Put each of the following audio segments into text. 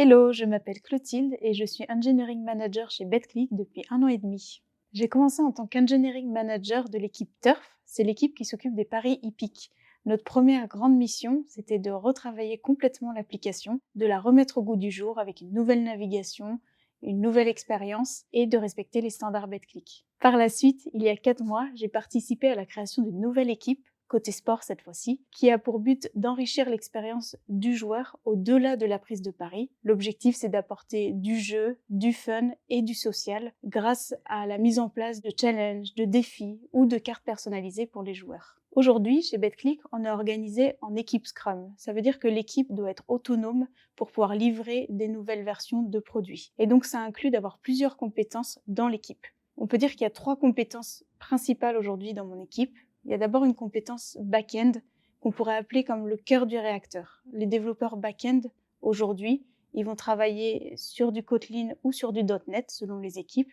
Hello, je m'appelle Clotilde et je suis Engineering Manager chez BetClick depuis 1 an et demi. J'ai commencé en tant qu'Engineering Manager de l'équipe Turf, c'est l'équipe qui s'occupe des paris hippiques. Notre première grande mission, c'était de retravailler complètement l'application, de la remettre au goût du jour avec une nouvelle navigation, une nouvelle expérience et de respecter les standards BetClick. Par la suite, il y a 4 mois, j'ai participé à la création d'une nouvelle équipe, côté sport cette fois-ci, qui a pour but d'enrichir l'expérience du joueur au-delà de la prise de pari. L'objectif, c'est d'apporter du jeu, du fun et du social grâce à la mise en place de challenges, de défis ou de cartes personnalisées pour les joueurs. Aujourd'hui, chez BetClick, on est organisé en équipe Scrum. Ça veut dire que l'équipe doit être autonome pour pouvoir livrer des nouvelles versions de produits. Et donc, ça inclut d'avoir plusieurs compétences dans l'équipe. On peut dire qu'il y a 3 compétences principales aujourd'hui dans mon équipe. Il y a d'abord une compétence back-end qu'on pourrait appeler comme le cœur du réacteur. Les développeurs back-end, aujourd'hui, ils vont travailler sur du Kotlin ou sur du .NET selon les équipes.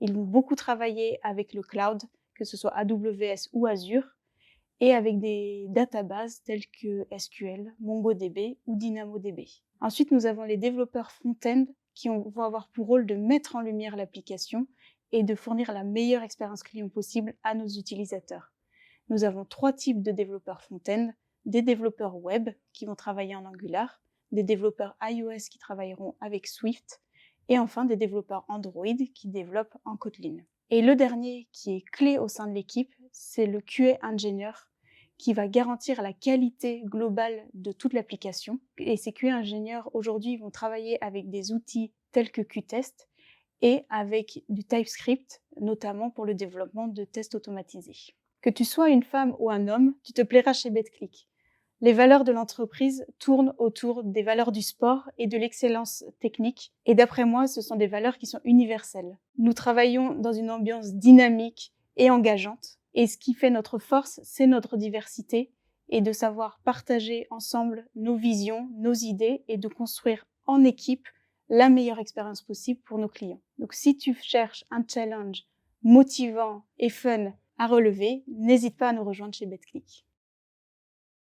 Ils vont beaucoup travailler avec le cloud, que ce soit AWS ou Azure, et avec des databases telles que SQL, MongoDB ou DynamoDB. Ensuite, nous avons les développeurs front-end qui vont avoir pour rôle de mettre en lumière l'application et de fournir la meilleure expérience client possible à nos utilisateurs. Nous avons 3 types de développeurs front-end, des développeurs web qui vont travailler en Angular, des développeurs iOS qui travailleront avec Swift, et enfin des développeurs Android qui développent en Kotlin. Et le dernier qui est clé au sein de l'équipe, c'est le QA Engineer qui va garantir la qualité globale de toute l'application. Et ces QA Engineers aujourd'hui vont travailler avec des outils tels que Qtest et avec du TypeScript, notamment pour le développement de tests automatisés. Que tu sois une femme ou un homme, tu te plairas chez BetClick. Les valeurs de l'entreprise tournent autour des valeurs du sport et de l'excellence technique. Et d'après moi, ce sont des valeurs qui sont universelles. Nous travaillons dans une ambiance dynamique et engageante. Et ce qui fait notre force, c'est notre diversité et de savoir partager ensemble nos visions, nos idées et de construire en équipe la meilleure expérience possible pour nos clients. Donc si tu cherches un challenge motivant et fun à relever, n'hésite pas à nous rejoindre chez BetClick.